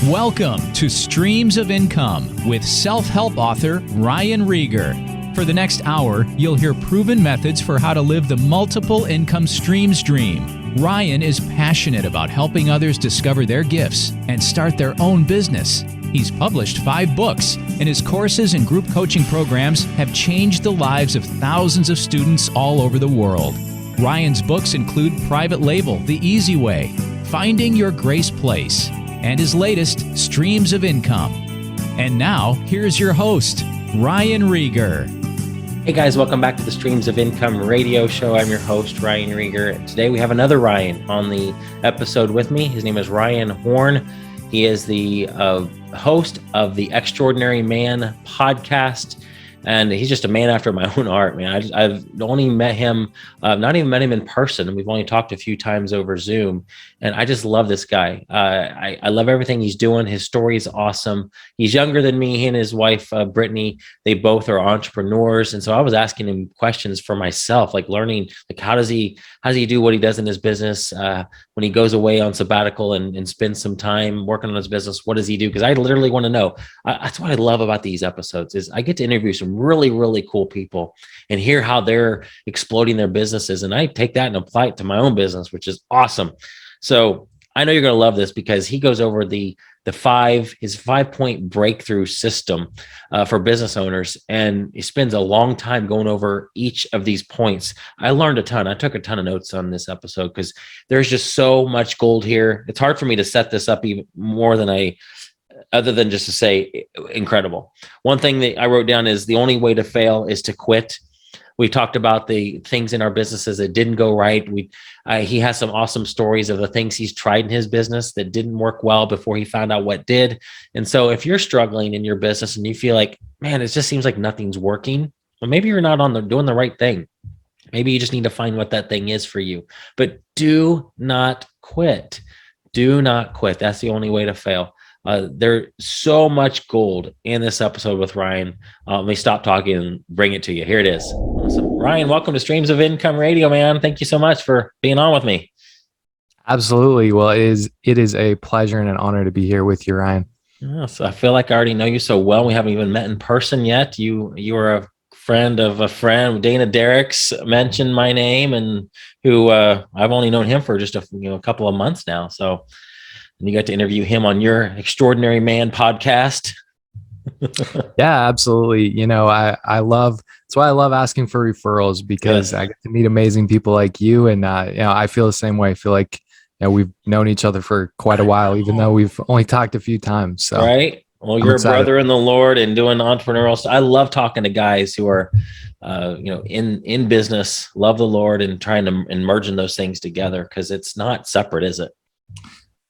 Welcome to Streams of Income with self-help author Ryan Rieger. For the next hour, you'll hear proven methods for how to live the multiple income streams dream. Ryan is passionate about helping others discover their gifts and start their own business. He's published 5 books, and his courses and group coaching programs have changed the lives of thousands of students all over the world. Ryan's books include Private Label, The Easy Way, Finding Your Grace Place, and his latest, Streams of Income. And now, here's your host, Ryan Rieger. Hey guys, welcome back to the Streams of Income radio show. I'm your host, Ryan Rieger. Today we have another Ryan on the episode with me. His name is Ryan Horn. He is the host of the Extraordinary Man podcast. And he's just a man after my own heart, man. I've only met him, not even met him in person. We've only talked a few times over Zoom. And I just love this guy. I love everything he's doing. His story is awesome. He's younger than me. He and his wife, Brittany, they both are entrepreneurs. And so I was asking him questions for myself, like learning, like how does he do what he does in his business? When he goes away on sabbatical and spends some time working on his business, what does he do? Because I literally want to know. That's what I love about these episodes is I get to interview some really, really cool people and hear how they're exploding their businesses. And I take that and apply it to my own business, which is awesome. So I know you're going to love this because he goes over his 5-point breakthrough system for business owners. And he spends a long time going over each of these points. I learned a ton. I took a ton of notes on this episode because there's just so much gold here. It's hard for me to set this up even more than other than just to say incredible. One thing that I wrote down is the only way to fail is to quit. We talked about the things in our businesses that didn't go right. He has some awesome stories of the things he's tried in his business that didn't work well before he found out what did. And so if you're struggling in your business and you feel like, man, it just seems like nothing's working, well, maybe you're not doing the right thing. Maybe you just need to find what that thing is for you. But do not quit. Do not quit. That's the only way to fail. There's so much gold in this episode with Ryan. Let me stop talking and bring it to you. Here it is. Awesome. Ryan, welcome to Streams of Income Radio, man. Thank you so much for being on with me. Absolutely. Well, it is a pleasure and an honor to be here with you, Ryan. So I feel like I already know you so well. We haven't even met in person yet. You are a friend of a friend. Dana Derricks mentioned my name, and who I've only known him for just a couple of months now. So. And you got to interview him on your Extraordinary Man podcast. Yeah, absolutely. I love, that's why I love asking for referrals because I get to meet amazing people like you. And, I feel the same way. I feel like, we've known each other for quite a while, even though we've only talked a few times. So, right. Well, you're a brother in the Lord and doing entrepreneurial stuff. I love talking to guys who are, in business, love the Lord and trying to merge those things together because it's not separate, is it?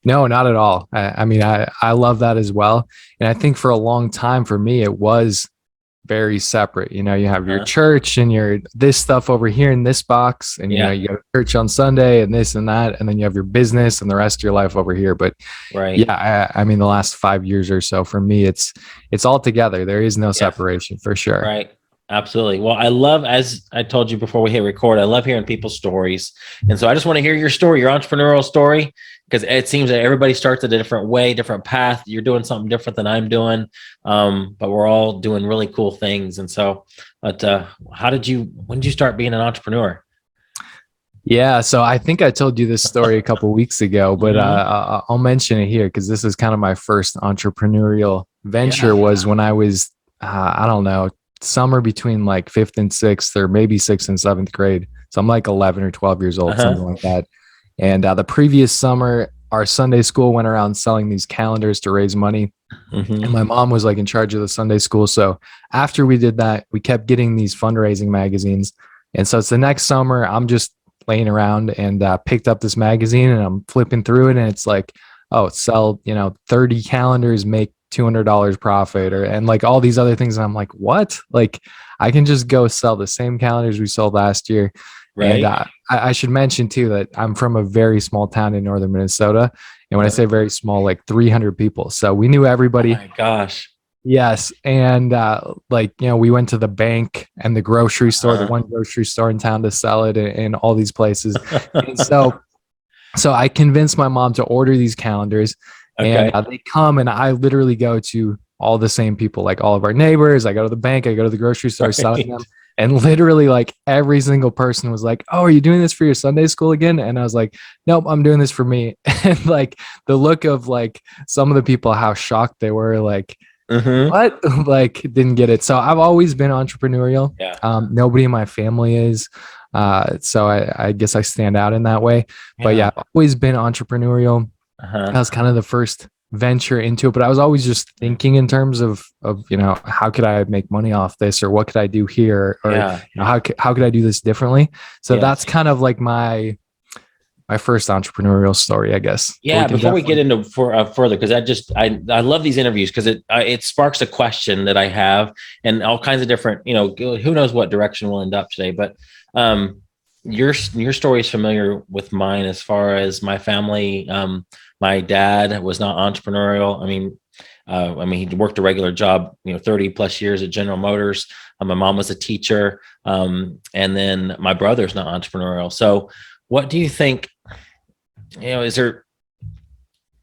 No, not at all. I love that as well. And I think for a long time for me, it was very separate. You have your church and your this stuff over here in this box. And, you go to church on Sunday and this and that. And then you have your business and the rest of your life over here. But the last 5 years or so for me, it's all together. There is no separation for sure. Right. Absolutely. Well, I love, as I told you before we hit record, I love hearing people's stories. And so I just want to hear your story, your entrepreneurial story, because it seems that everybody starts at a different way, different path. You're doing something different than I'm doing, but we're all doing really cool things. And so, when did you start being an entrepreneur? Yeah. So I think I told you this story a couple of weeks ago, but I'll mention it here because this is kind of my first entrepreneurial venture was when I was, somewhere between like 5th and 6th or maybe 6th and 7th grade. So I'm like 11 or 12 years old, something like that. And the previous summer, our Sunday school went around selling these calendars to raise money. And my mom was like in charge of the Sunday school. So after we did that, we kept getting these fundraising magazines. And so it's the next summer, I'm just laying around and picked up this magazine and I'm flipping through it. And it's like, sell, 30 calendars, make $200 profit and like all these other things. And I'm like, what? Like I can just go sell the same calendars we sold last year. Right. And I should mention too, that I'm from a very small town in northern Minnesota. And when I say very small, like 300 people. So we knew everybody. Oh my gosh. Yes. And we went to the bank and the grocery store, the one grocery store in town to sell it and all these places. And so I convinced my mom to order these calendars. And Okay. they come, and I literally go to all the same people, like all of our neighbors. I go to the bank, I go to the grocery store, selling them. Right. And literally, like every single person was like, "Oh, are you doing this for your Sunday school again?" And I was like, "Nope, I'm doing this for me." And like the look of like some of the people, how shocked they were, like, Mm-hmm. what? Like, didn't get it. So I've always been entrepreneurial. Yeah. Nobody in my family is. So I guess I stand out in that way. But Yeah. yeah, I've always been entrepreneurial. Uh-huh. That was kind of the first venture into it, but I was always just thinking in terms of how could I make money off this, or what could I do here, or Yeah. how could I do this differently. So Yeah. that's kind of like my first entrepreneurial story, I guess. Yeah, before we get into further, because I love these interviews because it sparks a question that I have, and all kinds of different, who knows what direction we'll end up today. But your story is familiar with mine as far as my family. My dad was not entrepreneurial. I mean, he worked a regular job, 30 plus years at General Motors. My mom was a teacher, and then my brother's not entrepreneurial. So, what do you think? Was there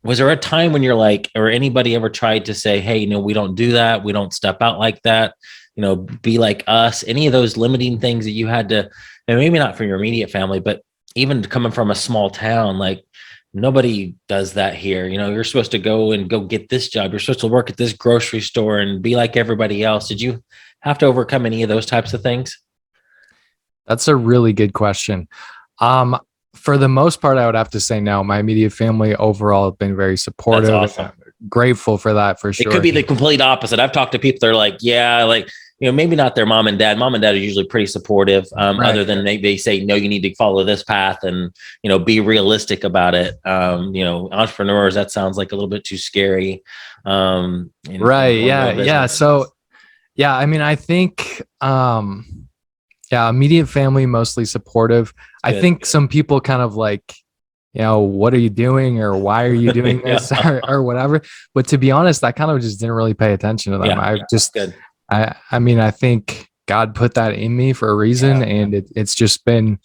a time when you're like, or anybody ever tried to say, hey, we don't do that. We don't step out like that. Be like us. Any of those limiting things that you had to, and maybe not from your immediate family, but even coming from a small town, like nobody does that here. You're supposed to go get this job. You're supposed to work at this grocery store and be like everybody else. Did you have to overcome any of those types of things? That's a really good question. For the most part, I would have to say no. My immediate family overall have been very supportive. That's awesome. Grateful for that, for sure. It could be the complete opposite. I've talked to people, they're like, yeah, like, maybe not their mom and dad. Mom and dad are usually pretty supportive, Right. Other than they say, no, you need to follow this path and, be realistic about it. Entrepreneurs, that sounds like a little bit too scary. Right. Yeah. So, yeah, I mean, I think, immediate family, mostly supportive. Good. I think some people kind of like, what are you doing, or why are you doing this, or whatever. But to be honest, I kind of just didn't really pay attention to them. I mean, I think God put that in me for a reason, and it's just been,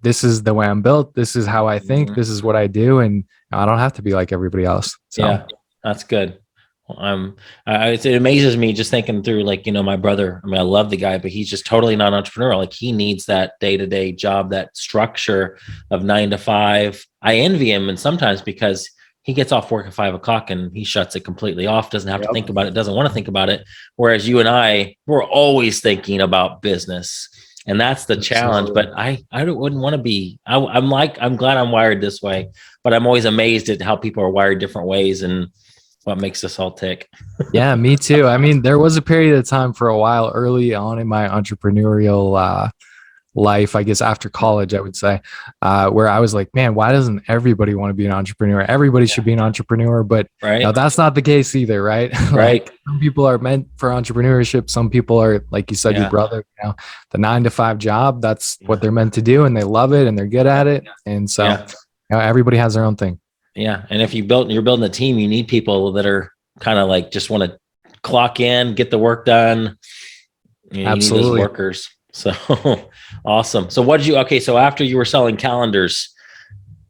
this is the way I'm built. This is how I think. Mm-hmm. This is what I do, and I don't have to be like everybody else. So. Yeah, that's good. It amazes me just thinking through, like, my brother, I love the guy, but he's just totally not entrepreneurial. Like, he needs that day-to-day job, that structure of 9 to 5. I envy him, and sometimes because he gets off work at 5 o'clock and he shuts it completely off, doesn't have to think about it, doesn't want to think about it. Whereas you and we're always thinking about business, and that's the challenge. But I wouldn't want to be, I'm glad I'm wired this way, but I'm always amazed at how people are wired different ways and what makes us all tick. Yeah, me too. I mean, there was a period of time for a while early on in my entrepreneurial life, I guess after college, I would say, where I was like, man, why doesn't everybody want to be an entrepreneur? Everybody should be an entrepreneur, but that's not the case either, right? Like, some people are meant for entrepreneurship. Some people are, like you said, your brother, the 9 to 5 job, that's what they're meant to do, and they love it and they're good at it. And so everybody has their own thing. Yeah. And if you're building a team, you need people that are kind of like, just want to clock in, get the work done. You Absolutely. Need those workers. So awesome. So so after you were selling calendars,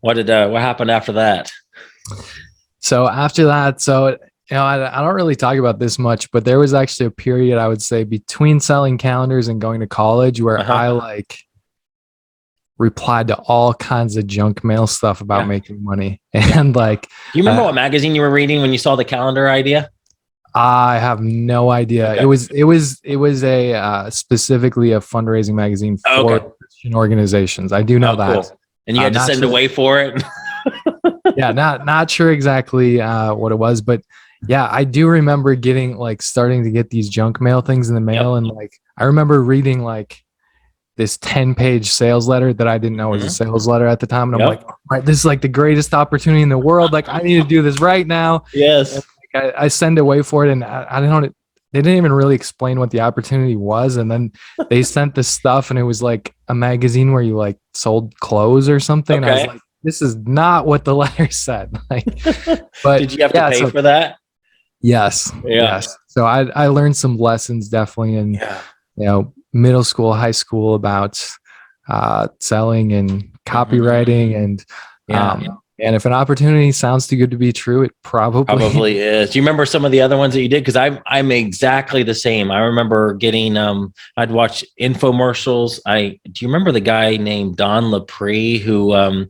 what happened after that? So after that, I don't really talk about this much, but there was actually a period, I would say, between selling calendars and going to college where I replied to all kinds of junk mail stuff about making money. And do you remember what magazine you were reading when you saw the calendar idea? I have no idea. Okay. It was a specifically a fundraising magazine for Christian organizations. I do know that. Cool. And you had to send away for it. Yeah, not sure exactly what it was, but yeah, I do remember getting starting to get these junk mail things in the mail, and I remember reading this 10-page sales letter that I didn't know was a sales letter at the time. And I'm like, all right, this is the greatest opportunity in the world. I need to do this right now. Yes. And I send away for it. And I don't know, they didn't even really explain what the opportunity was. And then they sent this stuff, and it was a magazine where you sold clothes or something. Okay. I was like, this is not what the letter said. But did you have to pay for that? Yes. Yeah. Yes. So I learned some lessons definitely in, middle school, high school about selling and copywriting and And if an opportunity sounds too good to be true, it probably is. Do you remember some of the other ones that you did? Because I'm exactly the same. I remember getting I'd watch infomercials. Do you remember the guy named Don Lapre who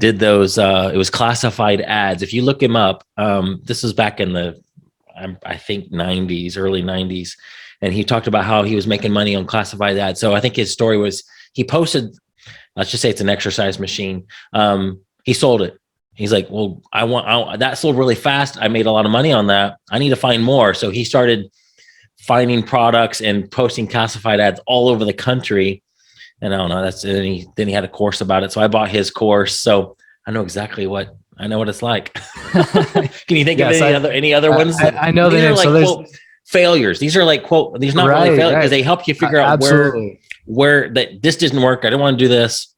did those? It was classified ads. If you look him up, this was back in the I think 90s, early 90s, and he talked about how he was making money on classified ads. So I think his story was he posted. Let's just say it's an exercise machine. He sold it. He's like, well, that sold really fast. I made a lot of money on that. I need to find more. So he started finding products and posting classified ads all over the country. And I don't know, then he had a course about it. So I bought his course. So I know exactly what it's like. Can you think of any other ones? I know these are like quote failures. These are like quote, these not really failures because they help you figure out where that this didn't work. I didn't want to do this.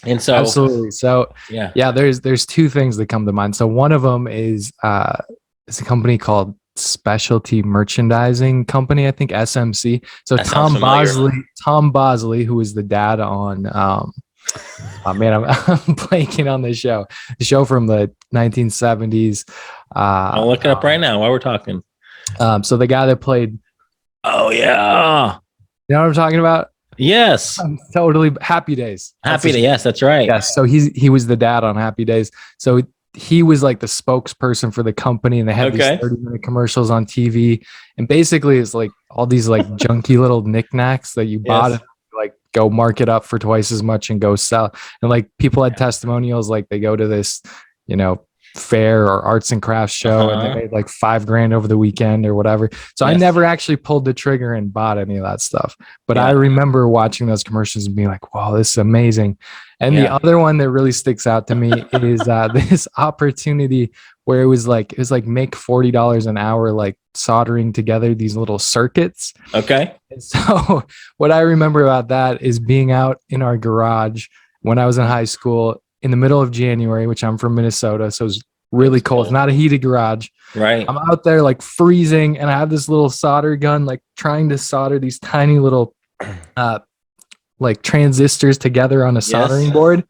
And so absolutely. So there's two things that come to mind. So one of them is it's a company called Specialty Merchandising Company, I think SMC. So Tom Bosley, who is the dad on I'm blanking on the show from the 1970s. I'll look it up right now while we're talking. So the guy that played you know what I'm talking about? Yes. Totally. Happy Days. Yes, that's right. Yes. So he was the dad on Happy Days. So he was like the spokesperson for the company, and they had these 30-minute commercials on TV. And basically it's like all these like junky little knickknacks that you bought and like go mark it up for twice as much and go sell. And like people had testimonials, like they go to this, fair or arts and crafts show and they made like $5,000 over the weekend or whatever. So I never actually pulled the trigger and bought any of that stuff. But I remember watching those commercials and being like, wow, this is amazing. And the other one that really sticks out to me is this opportunity where it was like make $40 an hour, like soldering together these little circuits. Okay. And so what I remember about that is being out in our garage when I was in high school in the middle of January, which I'm from Minnesota. So it's really cold. It's not a heated garage. Right. I'm out there like freezing and I have this little solder gun, like trying to solder these tiny little like transistors together on a soldering board.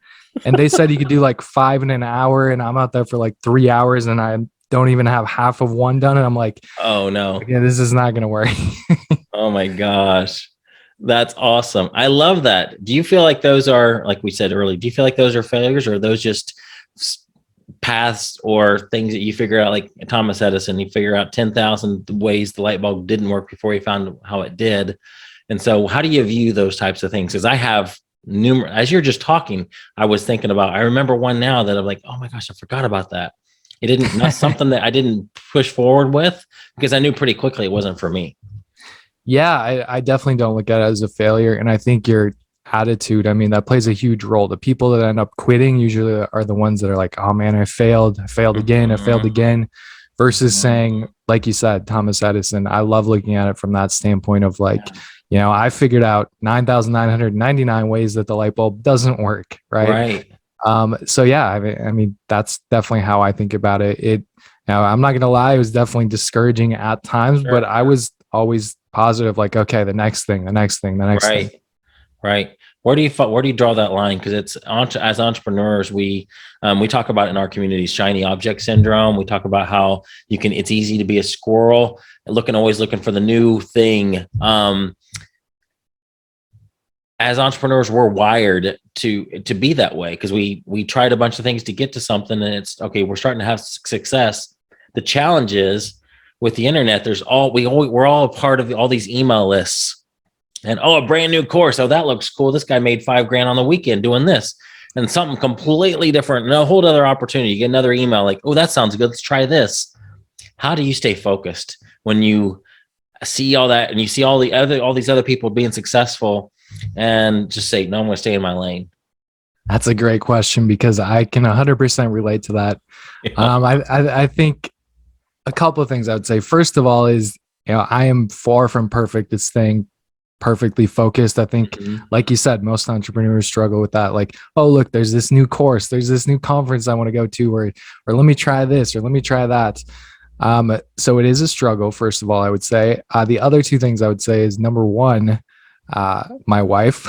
And they said you could do like 5 in an hour. And I'm out there for like 3 hours and I don't even have half of one done. And I'm like, oh no, this is not going to work. Oh my gosh. That's awesome. I love that. Do you feel like those are, like we said earlier, do you feel like those are failures, or are those just paths or things that you figure out, like Thomas Edison, he figured out 10,000 ways the light bulb didn't work before he found how it did. And so how do you view those types of things? Because I have numerous, as you're just talking, I was thinking about, I remember one now that I'm like, oh my gosh, I forgot about that. Not something that I didn't push forward with because I knew pretty quickly it wasn't for me. Yeah, I definitely don't look at it as a failure. And I think your attitude, I mean, that plays a huge role. The people that end up quitting usually are the ones that are like, oh man, I failed again, versus saying, like you said, Thomas Edison, I love looking at it from that standpoint of like, I figured out 9,999 ways that the light bulb doesn't work. Right. So yeah, I mean, that's definitely how I think about it. I'm not going to lie, it was definitely discouraging at times, but I was always positive, like, okay, the next thing. Right. Where do you draw that line? Because it's as entrepreneurs, we talk about in our community shiny object syndrome. We talk about how it's easy to be a squirrel, always looking for the new thing. As entrepreneurs, we're wired to be that way because we tried a bunch of things to get to something, and it's okay. We're starting to have success. The challenge is with the internet. We're all a part of all these email lists, and a brand new course. Oh, that looks cool. This guy made $5,000 on the weekend doing this, and something completely different. And a whole other opportunity. You get another email like, oh, that sounds good. Let's try this. How do you stay focused when you see all that and you see all these other people being successful? And just say, no, I'm going to stay in my lane. That's a great question because I can 100% relate to that. I think a couple of things I would say. First of all is, I am far from perfect at staying perfectly focused. I think, like you said, most entrepreneurs struggle with that. Like, oh, look, there's this new course, there's this new conference I want to go to, or let me try this, or let me try that. So it is a struggle, first of all, I would say. The other two things I would say is, number one, My wife,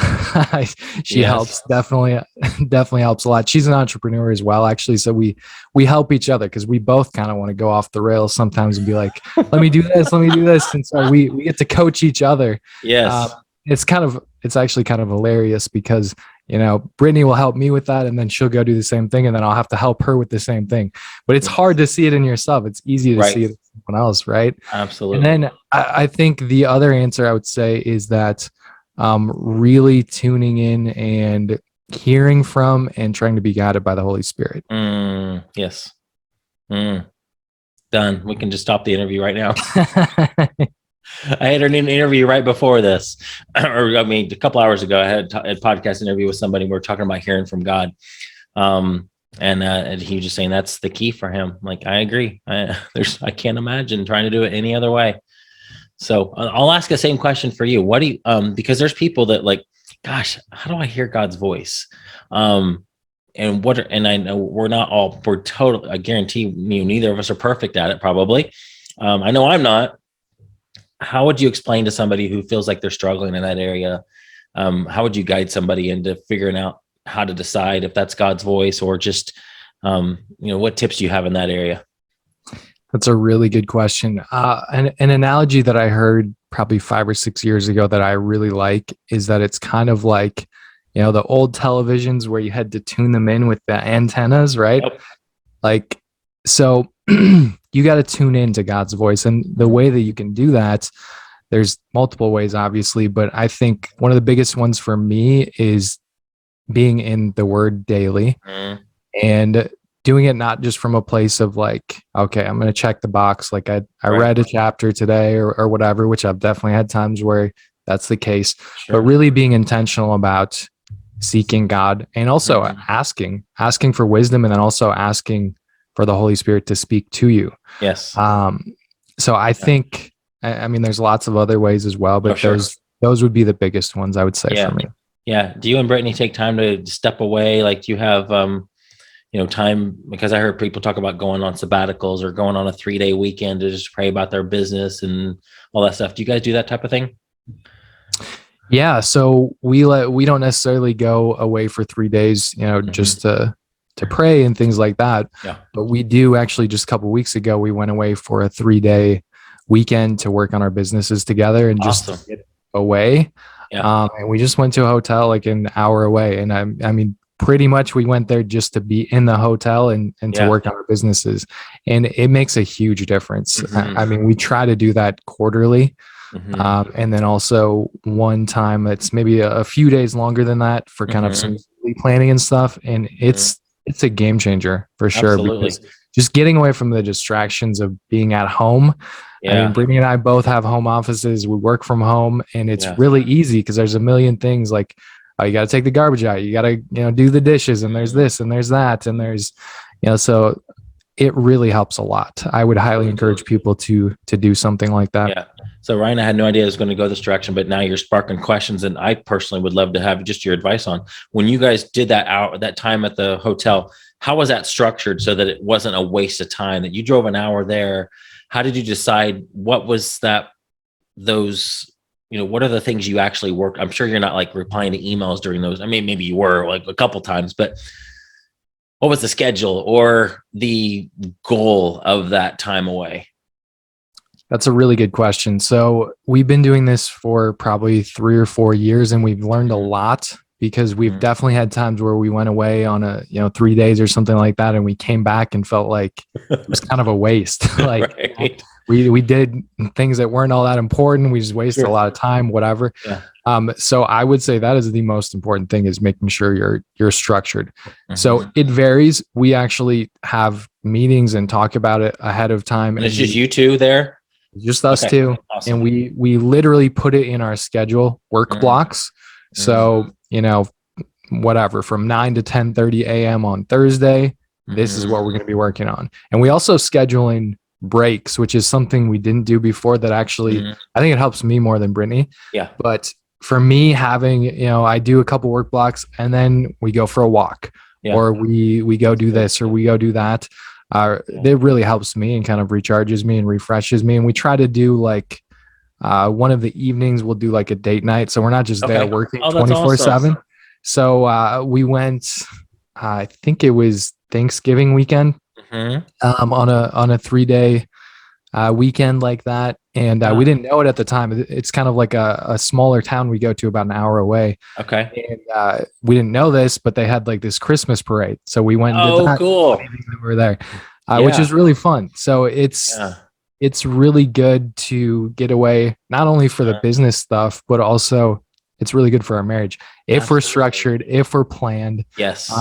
she helps, definitely helps a lot. She's an entrepreneur as well, actually. So we help each other because we both kind of want to go off the rails sometimes and be like, let me do this. And so we get to coach each other. Yes. It's actually kind of hilarious because, Brittany will help me with that, and then she'll go do the same thing, and then I'll have to help her with the same thing. But it's hard to see it in yourself. It's easy to see it in someone else, right? Absolutely. And then I think the other answer I would say is that really tuning in and hearing from and trying to be guided by the Holy Spirit. Yes. Done. We can just stop the interview right now. I had an interview right before this, a couple hours ago. I had a podcast interview with somebody. We were talking about hearing from God. And he was just saying that's the key for him. Like, I agree. I can't imagine trying to do it any other way. So I'll ask the same question for you. What do you, because there's people that like, gosh, how do I hear God's voice? And I know we're totally, I guarantee you, neither of us are perfect at it, probably. I know I'm not. How would you explain to somebody who feels like they're struggling in that area? How would you guide somebody into figuring out how to decide if that's God's voice, or just, what tips do you have in that area? That's a really good question. An analogy that I heard probably 5 or 6 years ago that I really like is that it's kind of like, the old televisions where you had to tune them in with the antennas, right? Yep. Like, so you got to tune into God's voice. And the way that you can do that, there's multiple ways, obviously, but I think one of the biggest ones for me is being in the Word daily and doing it not just from a place of like, okay, I'm going to check the box. Like I read a chapter today or whatever, which I've definitely had times where that's the case, but really being intentional about seeking God and also asking for wisdom, and then also asking for the Holy Spirit to speak to you. Yes. So I think, there's lots of other ways as well, but those would be the biggest ones I would say for me. Yeah. Do you and Brittany take time to step away? Like, do you have, time? Because I heard people talk about going on sabbaticals or going on a 3-day weekend to just pray about their business and all that stuff. Do you guys do that type of thing? Yeah. So we don't necessarily go away for 3 days, just to pray and things like that. Yeah. But we do actually, just a couple of weeks ago, we went away for a 3-day weekend to work on our businesses together and just to get away. Yeah. And we just went to a hotel like an hour away. And pretty much we went there just to be in the hotel and to work on our businesses. And it makes a huge difference. We try to do that quarterly. And then also one time it's maybe a few days longer than that for kind of some planning and stuff. And it's a game changer for sure. Absolutely. Because just getting away from the distractions of being at home. Brittany and I both have home offices. We work from home, and it's really easy because there's a million things like, you got to take the garbage out. You got to, do the dishes, and there's this and there's that. And there's, so it really helps a lot. I would highly encourage people to do something like that. Yeah. So Ryan, I had no idea I was going to go this direction, but now you're sparking questions, and I personally would love to have just your advice on when you guys did that time at the hotel. How was that structured so that it wasn't a waste of time, that you drove an hour there? How did you decide what was that, what are the things you actually worked? I'm sure you're not like replying to emails during those. Maybe you were like a couple times, but what was the schedule or the goal of that time away? That's a really good question. So we've been doing this for probably 3 or 4 years, and we've learned a lot because we've definitely had times where we went away on 3 days or something like that, and we came back and felt like it was kind of a waste. Like we did things that weren't all that important. We just wasted a lot of time, whatever. Yeah. So I would say that is the most important thing, is making sure you're structured. So it varies. We actually have meetings and talk about it ahead of time. And it's just you two there? Just us two. Awesome. And we literally put it in our schedule, work blocks. So, whatever, from 9 to 10:30 a.m. on Thursday, this is what we're going to be working on. And we also schedule in breaks, which is something we didn't do before that actually, I think it helps me more than Brittany. Yeah. But for me, having, I do a couple work blocks and then we go for a walk or we go do this or we go do that. It really helps me and kind of recharges me and refreshes me. And we try to do like One of the evenings we'll do like a date night. So we're not just there working Oh, that's 24/7. awesome. So we went, I think it was Thanksgiving weekend, on a 3-day weekend like that. And we didn't know it at the time. It's kind of like a smaller town we go to about an hour away. Okay. And we didn't know this, but they had like this Christmas parade. So we went and did that. Cool. We were there, which is really fun. So it's really good to get away, not only for the business stuff, but also it's really good for our marriage if we're structured, if we're planned. Yes.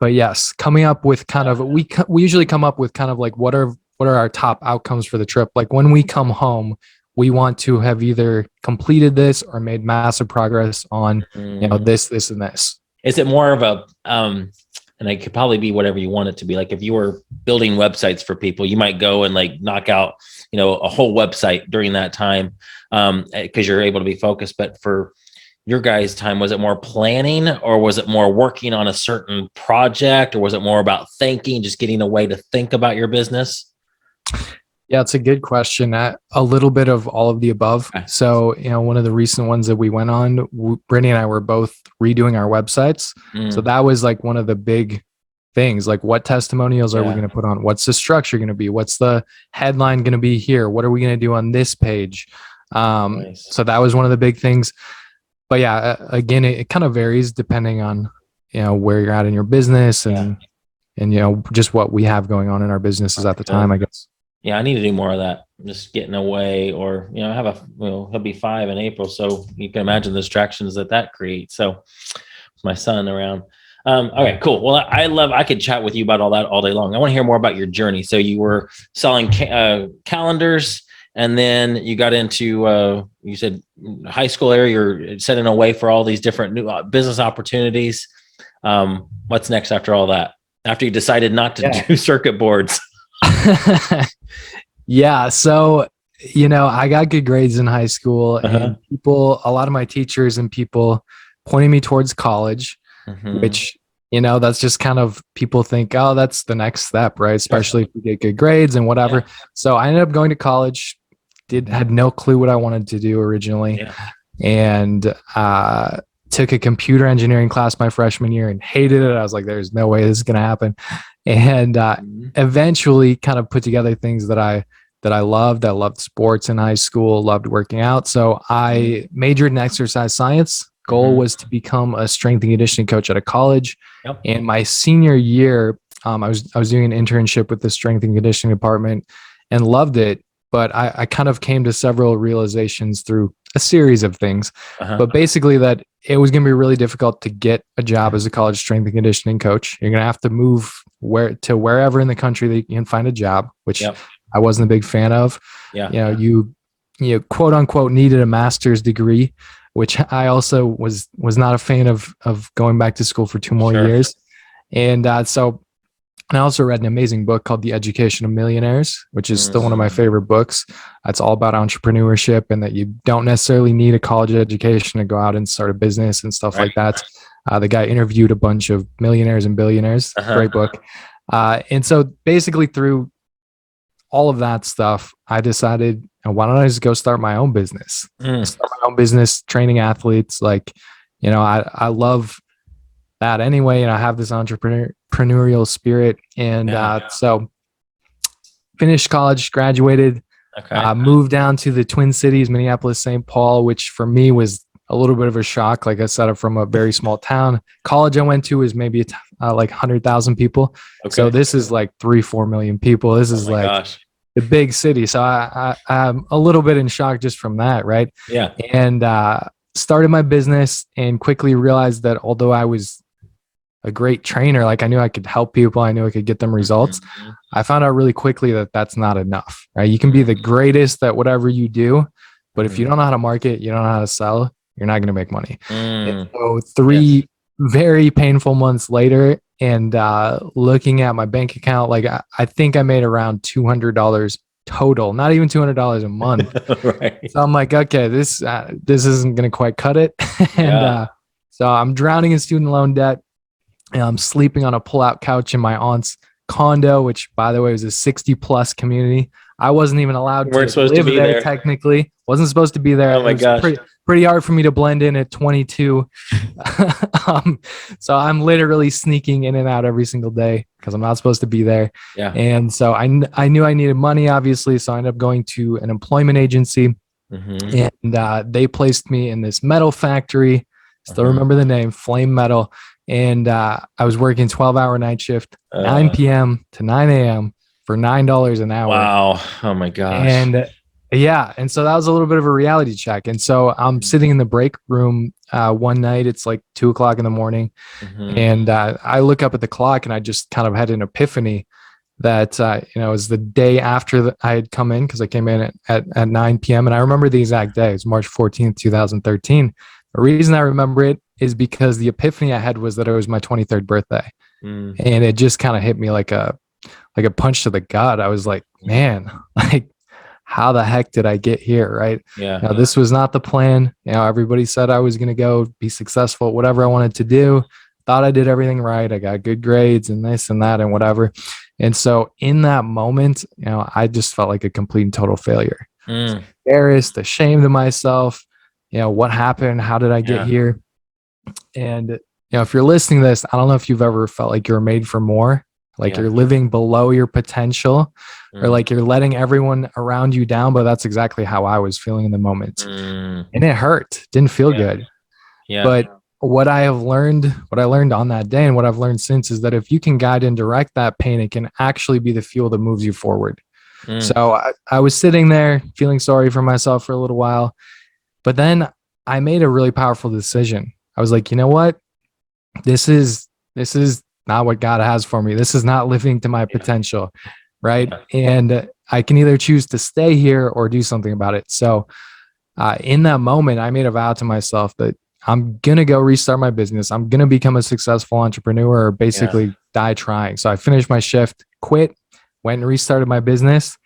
But yes, coming up with kind of, we usually come up with kind of like what are our top outcomes for the trip. Like when we come home, we want to have either completed this or made massive progress on, this, and this. Is it more of a, and it could probably be whatever you want it to be. Like if you were building websites for people, you might go and like knock out, a whole website during that time, because you're able to be focused. But for your guys' time, was it more planning, or was it more working on a certain project, or was it more about thinking, just getting a way to think about your business? Yeah, it's a good question. A little bit of all of the above. Okay. So, one of the recent ones that we went on, Brittany and I were both redoing our websites. So that was like one of the big things, like what testimonials are we going to put on? What's the structure going to be? What's the headline going to be here? What are we going to do on this page? Nice. So that was one of the big things. But yeah, again, it kind of varies depending on, where you're at in your business and just what we have going on in our businesses at the time, I guess. Yeah, I need to do more of that. Just getting away, or I have he'll be 5 in April, so you can imagine the distractions that creates. So, my son around. Okay, cool. Well, I could chat with you about all that all day long. I want to hear more about your journey. So you were selling calendars, and then you got into you said high school area. You're setting a way for all these different new business opportunities. What's next after all that? After you decided not to do circuit boards. Yeah. So, I got good grades in high school, and a lot of my teachers and people pointed me towards college, which, that's just kind of, people think, oh, that's the next step, right? Especially if you get good grades and whatever. Yeah. So I ended up going to college, had no clue what I wanted to do originally. And, took a computer engineering class my freshman year and hated it. I was like, there's no way this is going to happen. And eventually kind of put together things that I loved. I loved sports in high school, loved working out. So I majored in exercise science. Goal was to become a strength and conditioning coach at a college. And my senior year, I was doing an internship with the strength and conditioning department and loved it. But I kind of came to several realizations through a series of things, but basically that it was going to be really difficult to get a job as a college strength and conditioning coach. You're going to have to move wherever in the country that you can find a job, which I wasn't a big fan of. You quote unquote needed a master's degree, which I also was not a fan of going back to school for 2 more years. And I also read an amazing book called The Education of Millionaires, which is still one of my favorite books. It's all about entrepreneurship and that you don't necessarily need a college education to go out and start a business and stuff like that. The guy interviewed a bunch of millionaires and billionaires. Great book. And so basically through all of that stuff, I decided, why don't I just go start my own business? Start my own business training athletes. Like, I love that anyway. And I have this entrepreneurial spirit. And so finished college, graduated, moved down to the Twin Cities, Minneapolis, St. Paul, which for me was a little bit of a shock. Like I said, I'm from a very small town. College I went to is maybe like 100,000 people. So this is like 3-4 million people. This is the big city. So I'm a little bit in shock just from that. Right. Yeah. And started my business and quickly realized that although I was a great trainer, like I knew I could help people, I knew I could get them results. I found out really quickly that that's not enough, right? You can be the greatest at whatever you do, but if you don't know how to market, you don't know how to sell, you're not going to make money. And so 3 very painful months later, and looking at my bank account, like I think I made around $200 total, not even $200 a month. So I'm like, okay, this isn't going to quite cut it. And so I'm drowning in student loan debt. I'm sleeping on a pull-out couch in my aunt's condo, which by the way was a 60+ community. I wasn't even allowed You weren't to supposed to live be there there. technically. Wasn't supposed to be there. Oh my It was gosh. pretty hard for me to blend in at 22. So I'm literally sneaking in and out every single day because I'm not supposed to be there. Yeah. And so I knew I needed money, obviously. So I ended up going to an employment agency, and they placed me in this metal factory. Still remember the name, Flame Metal. And I was working 12-hour night shift, 9 p.m. to 9 a.m. for $9 an hour. Wow. Oh my gosh. And yeah. And so that was a little bit of a reality check. And so I'm sitting in the break room one night. It's like 2:00 in the morning. And I look up at the clock and I just kind of had an epiphany that, it was the day after I had come in, because I came in at 9 p.m. And I remember the exact day. It was March 14th, 2013. The reason I remember it is because the epiphany I had was that it was my 23rd birthday. And it just kind of hit me like a punch to the gut. I was like, man, like, how the heck did I get here? Right. Yeah. Now, this was not the plan. Everybody said I was going to go be successful at whatever I wanted to do. Thought I did everything right. I got good grades and this and that and whatever. And so in that moment, I just felt like a complete and total failure. Embarrassed, ashamed of myself. What happened? How did I get here? And, if you're listening to this, I don't know if you've ever felt like you're made for more, like you're living below your potential, or like you're letting everyone around you down. But that's exactly how I was feeling in the moment. And it hurt. Didn't feel good. Yeah. But what I learned on that day and what I've learned since is that if you can guide and direct that pain, it can actually be the fuel that moves you forward. So I was sitting there feeling sorry for myself for a little while, but then I made a really powerful decision. I was like, you know what? This is not what God has for me. This is not living to my potential. Right. And I can either choose to stay here or do something about it. So in that moment, I made a vow to myself that I'm going to go restart my business. I'm going to become a successful entrepreneur, or basically die trying. So I finished my shift, quit, went and restarted my business.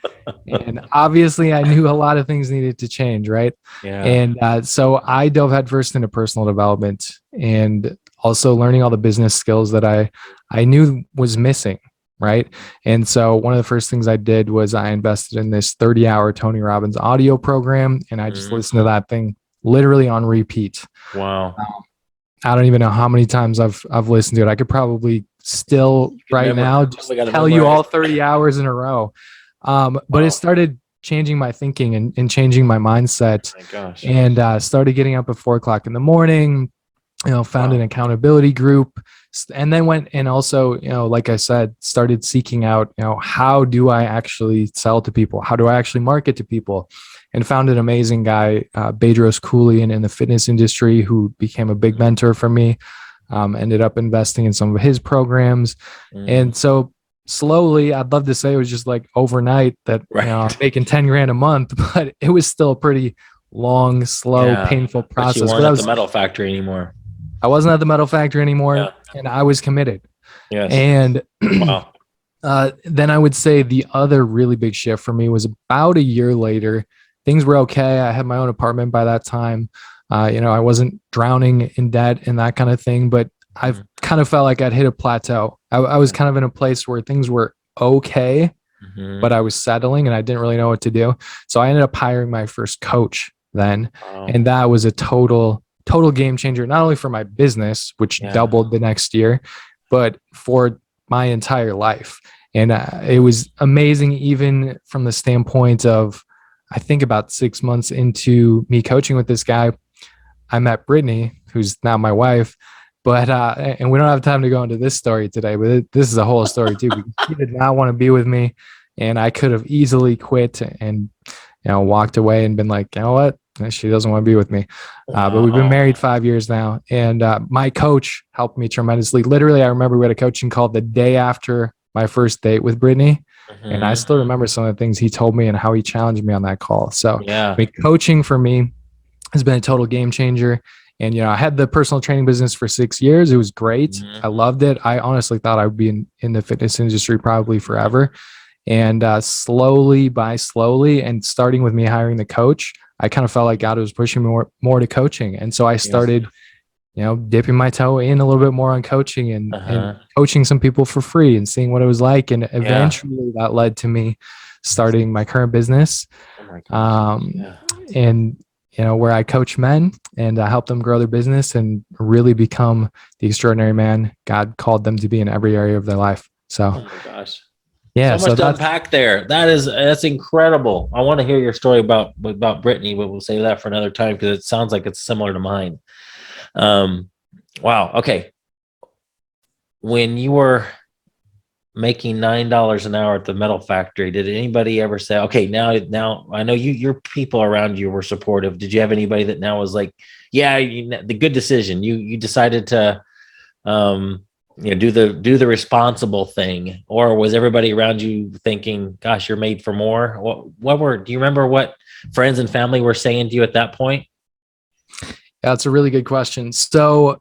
And obviously I knew a lot of things needed to change. Right. Yeah. And so I dove headfirst into personal development and also learning all the business skills that I knew was missing. Right. And so one of the first things I did was I invested in this 30-hour Tony Robbins audio program. And I just listened to that thing literally on repeat. Wow. I don't even know how many times I've listened to it. I could probably still now just tell you all 30 hours in a row. But it started changing my thinking and changing my mindset. Oh my gosh. And started getting up at 4:00 in the morning, found an accountability group, and then went and also, like I said, started seeking out, how do I actually sell to people? How do I actually market to people? And found an amazing guy, Bedros Keuilian, in the fitness industry, who became a big mentor for me. Ended up investing in some of his programs. And so slowly, I'd love to say it was just like overnight that I'm making 10 grand a month, but it was still a pretty long, slow, painful process. But you weren't at the metal factory anymore. I wasn't at the metal factory anymore, and I was committed. Yes. And then I would say the other really big shift for me was about a year later. Things were okay. I had my own apartment by that time. I wasn't drowning in debt and that kind of thing, but I've kind of felt like I'd hit a plateau. I was kind of in a place where things were okay, but I was settling and I didn't really know what to do. So I ended up hiring my first coach then. And that was a total game changer, not only for my business, which doubled the next year, but for my entire life. And it was amazing, even from the standpoint of, I think about 6 months into me coaching with this guy, I met Brittany, who's now my wife. But and we don't have time to go into this story today, but this is a whole story too. She did not want to be with me, and I could have easily quit and walked away and been like, you know what, she doesn't want to be with me. But we've been married 5 years now, and my coach helped me tremendously. Literally, I remember we had a coaching call the day after my first date with Brittany, and I still remember some of the things he told me and how he challenged me on that call. So coaching for me has been a total game changer. And, I had the personal training business for 6 years. It was great. I loved it. I honestly thought I would be in the fitness industry probably forever. And slowly and starting with me hiring the coach, I kind of felt like God was pushing me more to coaching. And so I started dipping my toe in a little bit more on coaching and coaching some people for free and seeing what it was like. And eventually that led to me starting my current business. Oh my gosh. And, where I coach men and I help them grow their business and really become the extraordinary man God called them to be in every area of their life. So, oh my gosh. Yeah. So much to unpack there. That's incredible. I want to hear your story about Brittany, but we'll save that for another time because it sounds like it's similar to mine. Wow. Okay. When you were making $9 an hour at the metal factory, did anybody ever say, okay, now I know your people around you were supportive. Did you have anybody that now was like, yeah, the good decision, you decided to do the responsible thing, or was everybody around you thinking, gosh, you're made for more? Do you remember what friends and family were saying to you at that point? Yeah, that's a really good question. So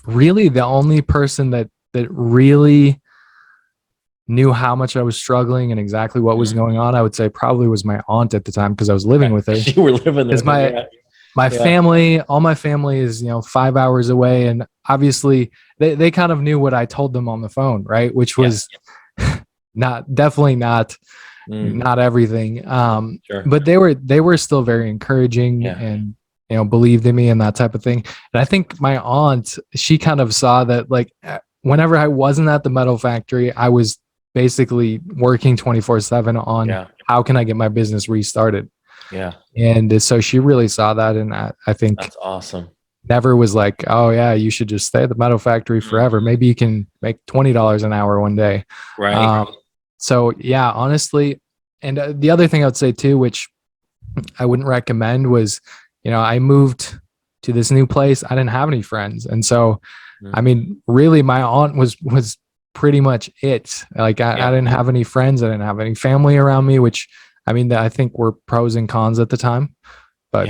really the only person that really knew how much I was struggling and exactly what was going on, I would say probably was my aunt at the time, because I was living with her. You were living there. My family, all my family is, 5 hours away. And obviously they kind of knew what I told them on the phone, right? Which was definitely not everything. Sure. But they were still very encouraging and, believed in me and that type of thing. And I think my aunt, she kind of saw that, like, whenever I wasn't at the metal factory, I was basically working 24/7 on how can I get my business restarted. Yeah. And so she really saw that. And I think that's awesome. Never was like, oh yeah, you should just stay at the metal factory forever. Maybe you can make $20 an hour one day. Right. So yeah, honestly. And the other thing I would say too, which I wouldn't recommend, was, I moved to this new place. I didn't have any friends. And so, I mean, really my aunt was pretty much it. Like I didn't have any friends. I didn't have any family around me, which, I mean, I think were pros and cons at the time. But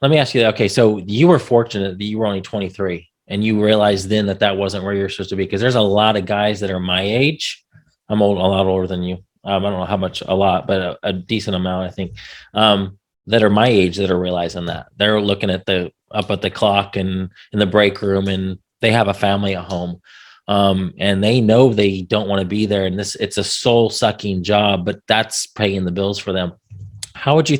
let me ask you that. Okay. So you were fortunate that you were only 23 and you realized then that wasn't where you're supposed to be. Cause there's a lot of guys that are my age. I'm a lot older than you. I don't know how much, a lot, but a decent amount, I think, that are my age that are realizing that they're looking at up at the clock and in the break room, and they have a family at home. And they know they don't want to be there. And it's a soul sucking job, but that's paying the bills for them. How would you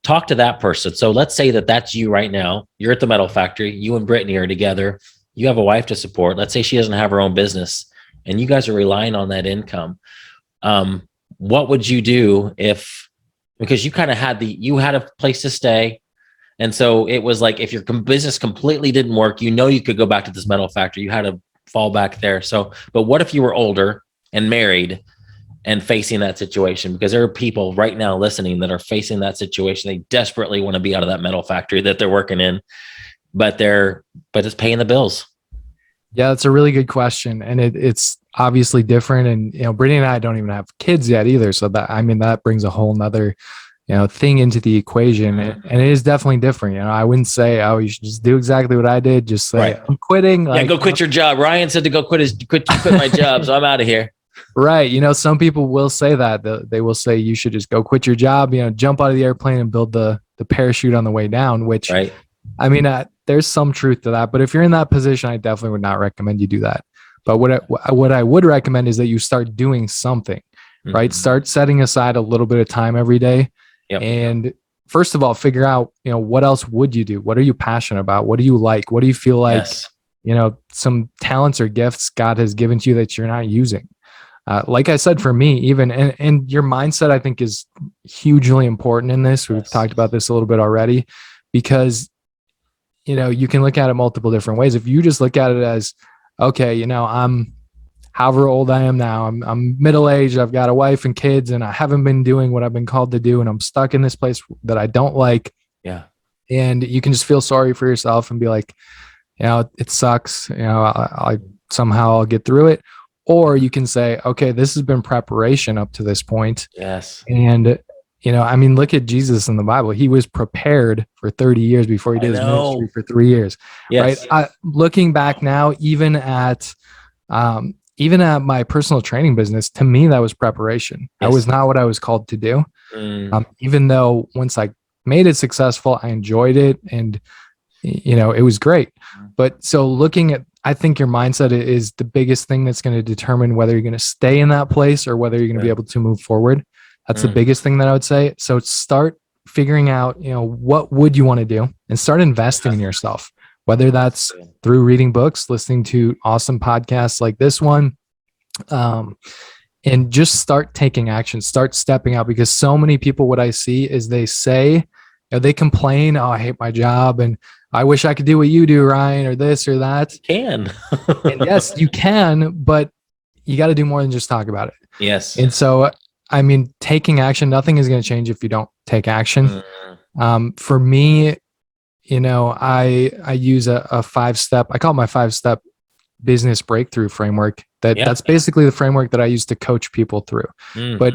talk to that person? So let's say that's you right now. You're at the metal factory. You and Brittany are together. You have a wife to support. Let's say she doesn't have her own business and you guys are relying on that income. What would you do because you kind of you had a place to stay. And so it was like, if your business completely didn't work, you could go back to this metal factory. You had to fall back there. So, but what if you were older and married and facing that situation? Because there are people right now listening that are facing that situation. They desperately want to be out of that metal factory that they're working in, but it's paying the bills. Yeah, that's a really good question. And it's obviously different. And, Brittany and I don't even have kids yet either. So that brings a whole nother, thing into the equation. And it is definitely different. I wouldn't say, oh, you should just do exactly what I did. Just say, I'm quitting. Go quit your job. Ryan said to go quit my job. So I'm out of here. Right. some people will say that. They will say you should just go quit your job, jump out of the airplane and build the parachute on the way down, which, I mean, there's some truth to that. But if you're in that position, I definitely would not recommend you do that. But what I would recommend is that you start doing something, right? Start setting aside a little bit of time every day. Yep. And first of all, figure out, what else would you do? What are you passionate about? What do you like? What do you feel like, some talents or gifts God has given to you that you're not using? Like I said, for me, even, and your mindset, I think, is hugely important in this. We've talked about this a little bit already, because, you can look at it multiple different ways. If you just look at it as, okay, I'm however old I am now, I'm middle-aged, I've got a wife and kids, and I haven't been doing what I've been called to do, and I'm stuck in this place that I don't like. Yeah. And you can just feel sorry for yourself and be like, it sucks. I somehow I'll get through it. Or you can say, okay, this has been preparation up to this point. Yes. And, look at Jesus in the Bible. He was prepared for 30 years before he did his ministry for 3 years. Yes. Right. Looking back now, even at my personal training business, to me, that was preparation. Yes. That was not what I was called to do. Even though once I made it successful, I enjoyed it. And, it was great. But so looking at, I think your mindset is the biggest thing that's going to determine whether you're going to stay in that place or whether you're going to be able to move forward. That's the biggest thing that I would say. So start figuring out, what would you want to do, and start investing in yourself, whether that's through reading books, listening to awesome podcasts like this one, and just start taking action, start stepping out, because so many people, what I see is they say, they complain, oh, I hate my job and I wish I could do what you do, Ryan, or this or that. You can. And yes, you can, but you got to do more than just talk about it. Yes. And so, I mean, taking action, nothing is going to change if you don't take action. For me, I use a 5-step, I call it my 5-step business breakthrough framework. That's basically the framework that I use to coach people through. But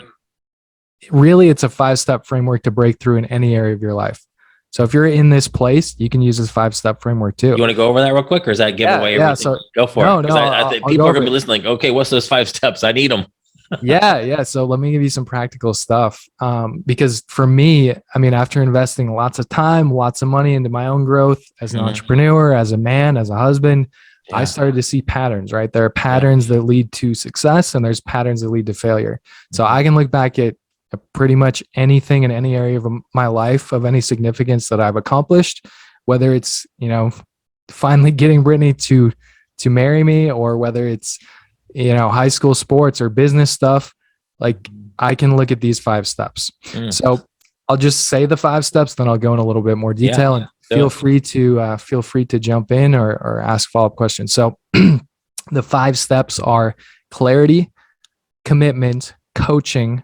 really, it's a 5-step framework to break through in any area of your life. So if you're in this place, you can use this 5-step framework too. You want to go over that real quick, or is that give away everything? So, go for it. No, I think people are going to be listening. Okay, what's those 5 steps? I need them. Yeah. So let me give you some practical stuff. Because for me, I mean, after investing lots of time, lots of money into my own growth as an entrepreneur, as a man, as a husband, I started to see patterns, right? There are patterns that lead to success, and there's patterns that lead to failure. So I can look back at pretty much anything in any area of my life of any significance that I've accomplished, whether it's, finally getting Brittany to marry me, or whether it's, high school sports or business stuff. Like, I can look at these 5 steps. So I'll just say the 5 steps, then I'll go in a little bit more detail, and feel free to jump in or ask follow-up questions. So the 5 steps are clarity, commitment, coaching,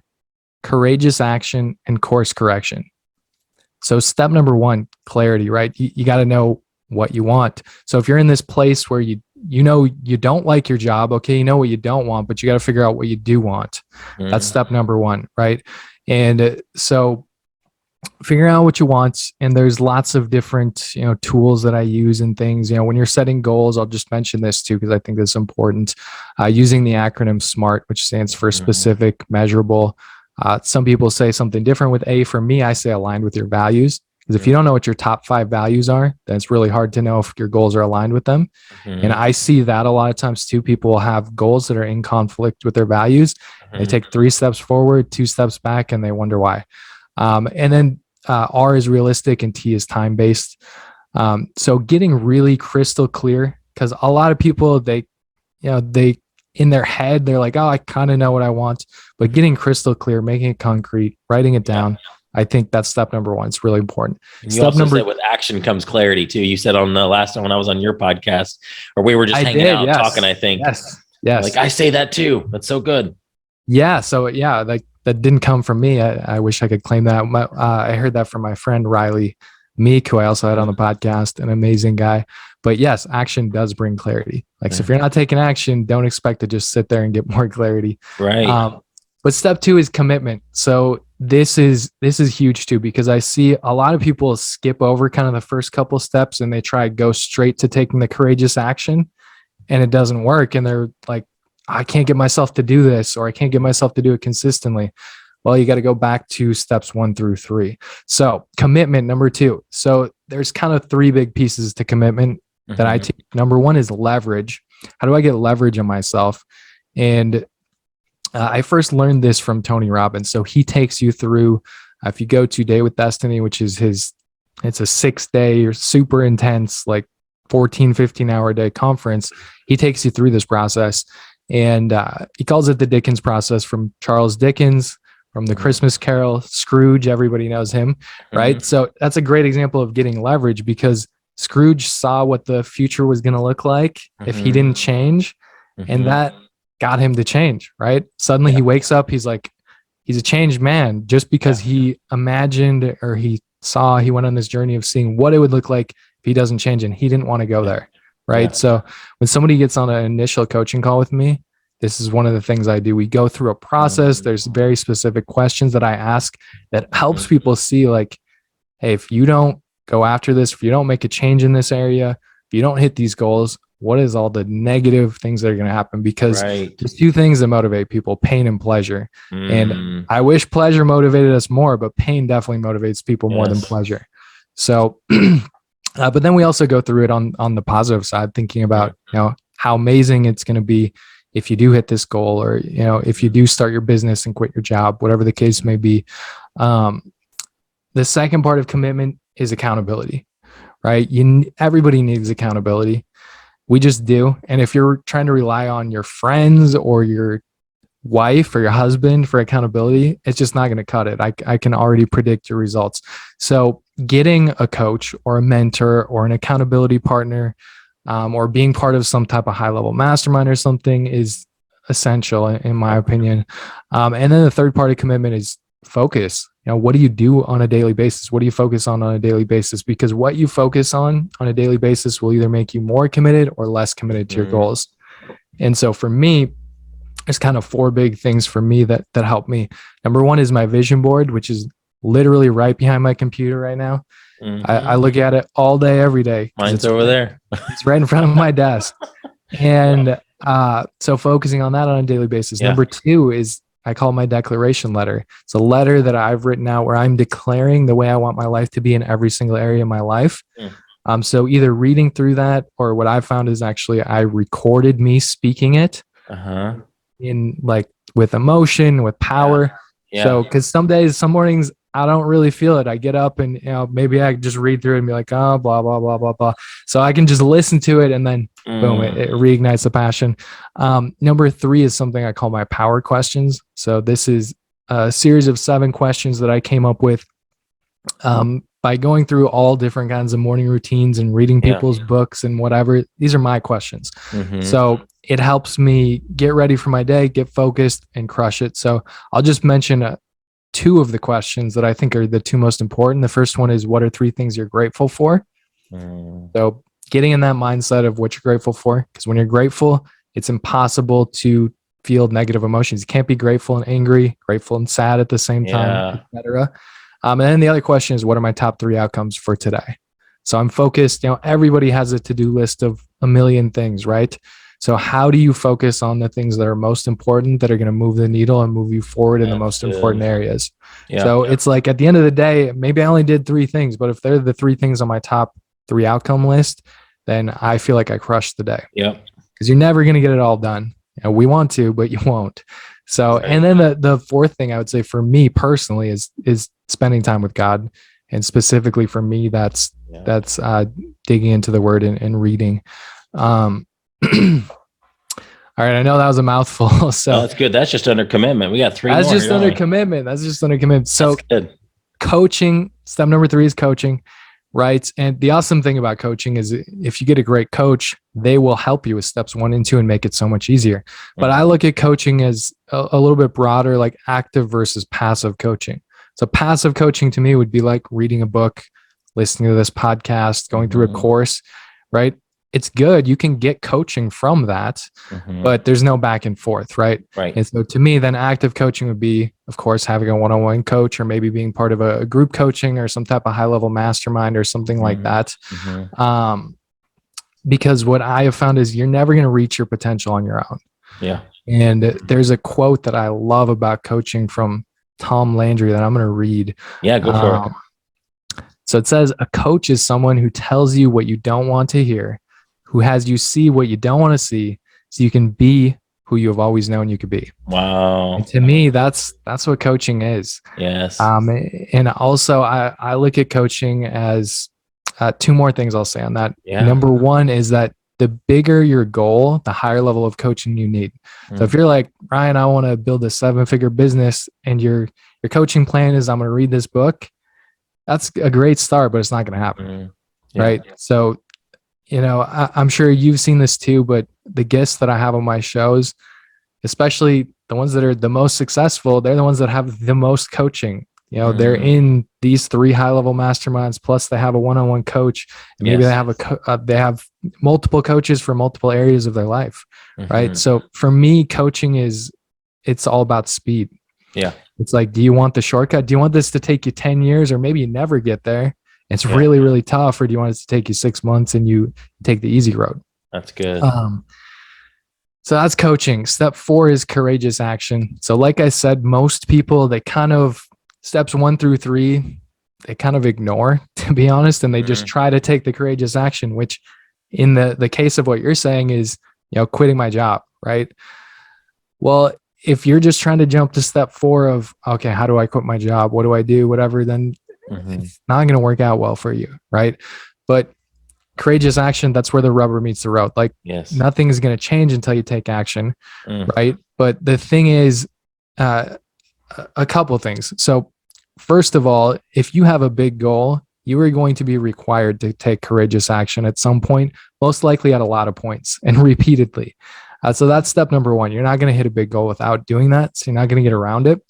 courageous action, and course correction. So step number 1, clarity, right? You got to know what you want. So if you're in this place where you don't like your job, okay, you know what you don't want, but you got to figure out what you do want. That's step number 1, right? And so figuring out what you want, and there's lots of different tools that I use and things. When you're setting goals, I'll just mention this too, because I think that's important. Using the acronym SMART, which stands for specific, measurable. Some people say something different with A. For me, I say aligned with your values, because if you don't know what your top 5 values are, then it's really hard to know if your goals are aligned with them. And I see that a lot of times too. People will have goals that are in conflict with their values. They take 3 steps forward, 2 steps back, and they wonder why. And then R is realistic and T is time-based. So getting really crystal clear, because a lot of people, they in their head, they're like, oh, I kind of know what I want, but getting crystal clear, making it concrete, writing it down. I think that's step number 1. It's really important. And you also said with action comes clarity too. You said on the last time when I was on your podcast, or we were just hanging out talking, I think. Yes. Like, I say that too. That's so good. Yeah. So like that didn't come from me. I wish I could claim that. I heard that from my friend Riley Meek, who I also had on the podcast, an amazing guy. But yes, action does bring clarity. Like, so if you're not taking action, don't expect to just sit there and get more clarity. Right. But step 2 is commitment. So this is huge too, because I see a lot of people skip over kind of the first couple steps, and they try to go straight to taking the courageous action, and it doesn't work. And they're like, I can't get myself to do this, or I can't get myself to do it consistently. Well, you got to go back to steps 1 through 3. So commitment, number 2. So there's kind of 3 big pieces to commitment that I take. Number 1 is leverage. How do I get leverage on myself? And I first learned this from Tony Robbins. So he takes you through, if you go to Day with Destiny, which is it's a 6-day or super intense, like 14, 15-hour day conference. He takes you through this process, and he calls it the Dickens process, from Charles Dickens, from the Christmas Carol, Scrooge, everybody knows him, right? So that's a great example of getting leverage, because Scrooge saw what the future was going to look like if he didn't change. And that got him to change, right? Suddenly he wakes up, he's a changed man, just because he imagined, or he went on this journey of seeing what it would look like if he doesn't change, and he didn't want to go there, right? So when somebody gets on an initial coaching call with me, this is one of the things I do. We go through a process. There's very specific questions that I ask that helps people see, like, hey, if you don't go after this, if you don't make a change in this area, if you don't hit these goals, what is all the negative things that are going to happen? Because there's 2 things that motivate people: pain and pleasure. And I wish pleasure motivated us more, but pain definitely motivates people more than pleasure. So But then we also go through it on the positive side, thinking about, how amazing it's going to be if you do hit this goal, or, if you do start your business and quit your job, whatever the case may be. The second part of commitment is accountability, right? Everybody needs accountability. We just do. And if you're trying to rely on your friends or your wife or your husband for accountability, it's just not going to cut it. I can already predict your results. So getting a coach or a mentor or an accountability partner, or being part of some type of high level mastermind or something is essential in my opinion. And then the third part of commitment is focus. What do you do on a daily basis? What do you focus on a daily basis? Because what you focus on a daily basis will either make you more committed or less committed to your goals. And so for me, there's kind of 4 big things for me that help me. Number 1 is my vision board, which is literally right behind my computer right now. I look at it all day, every day. Mine's over there. It's right in front of my desk. And so focusing on that on a daily basis. Number 2 is, I call my declaration letter. It's a letter that I've written out where I'm declaring the way I want my life to be in every single area of my life. So either reading through that, or what I found is actually I recorded me speaking it in like with emotion, with power. So, because some mornings I don't really feel it. I get up and, maybe I just read through it and be like, oh, blah, blah, blah, blah, blah. So I can just listen to it and then boom, it reignites the passion. Number 3 is something I call my power questions. So this is a series of 7 questions that I came up with by going through all different kinds of morning routines and reading people's books and whatever. These are my questions. So it helps me get ready for my day, get focused, and crush it. So I'll just mention 2 of the questions that I think are the 2 most important. The first one is, what are 3 things you're grateful for? So getting in that mindset of what you're grateful for, because when you're grateful, it's impossible to feel negative emotions. You can't be grateful and angry, grateful and sad at the same time, etc. And then the other question is, what are my top 3 outcomes for today? So I'm focused, everybody has a to-do list of a million things, right? So how do you focus on the things that are most important, that are going to move the needle and move you forward in the most important areas? So it's like, at the end of the day, maybe I only did 3 things, but if they're the 3 things on my top 3 outcome list, then I feel like I crushed the day. Because you're never going to get it all done. We want to, but you won't. So, and then the 4th thing I would say for me personally is spending time with God. And specifically for me, that's digging into the word and reading. All right, I know that was a mouthful. So that's good. That's just under commitment. We got 3 more. That's just under commitment. So coaching, step number 3 is coaching, right? And the awesome thing about coaching is, if you get a great coach, they will help you with steps 1 and 2 and make it so much easier. But I look at coaching as a little bit broader, like active versus passive coaching. So passive coaching to me would be like reading a book, listening to this podcast, going through a course, right? It's good. You can get coaching from that, but there's no back and forth, right? And so to me, then active coaching would be, of course, having a one-on-one coach, or maybe being part of a group coaching or some type of high-level mastermind or something like that. Because what I have found is you're never going to reach your potential on your own. And there's a quote that I love about coaching from Tom Landry that I'm going to read. Go for it. So it says, a coach is someone who tells you what you don't want to hear, who has you see what you don't want to see, so you can be who you have always known you could be. Wow. And to me, that's what coaching is. And also I look at coaching as 2 more things I'll say on that. Number 1 is that the bigger your goal, the higher level of coaching you need. So if you're like, Ryan, I want to build a 7-figure business, and your coaching plan is, I'm going to read this book, that's a great start, but it's not going to happen. Right. So, I'm sure you've seen this too, but the guests that I have on my shows, especially the ones that are the most successful, they're the ones that have the most coaching. They're in these 3 high-level masterminds, plus they have a one-on-one coach. And maybe they have they have multiple coaches for multiple areas of their life, right? So for me, coaching it's all about speed. It's like, do you want the shortcut? Do you want this to take you 10 years, or maybe you never get there? It's really, really tough. Or do you want it to take you 6 months and you take the easy road? That's good. So that's coaching. Step 4 is courageous action. So like I said, most people, they kind of, steps 1 through 3, they kind of ignore, to be honest, and they just try to take the courageous action, which in the case of what you're saying is, quitting my job, right? Well, if you're just trying to jump to step 4 of, okay, how do I quit my job? What do I do? Whatever, then it's not going to work out well for you, right? But courageous action, that's where the rubber meets the road. Like, nothing is going to change until you take action, right? But the thing is, a couple things. So first of all, if you have a big goal, you are going to be required to take courageous action at some point, most likely at a lot of points and repeatedly. So that's step number 1. You're not going to hit a big goal without doing that. So you're not going to get around it.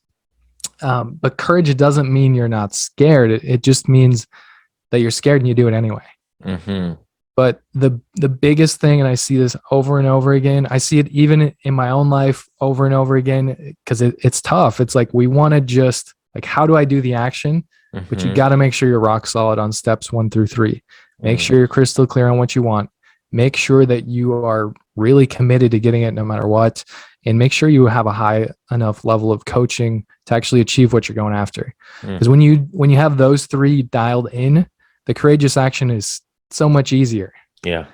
But courage doesn't mean you're not scared. It just means that you're scared and you do it anyway. But the biggest thing, and I see this over and over again, I see it even in my own life over and over again, because it's tough. It's like, we want to just like, how do I do the action? But you got to make sure you're rock solid on steps 1 through 3. Make sure you're crystal clear on what you want. Make sure that you are really committed to getting it no matter what. And make sure you have a high enough level of coaching to actually achieve what you're going after. Because when you have those 3 dialed in, the courageous action is so much easier. Yeah.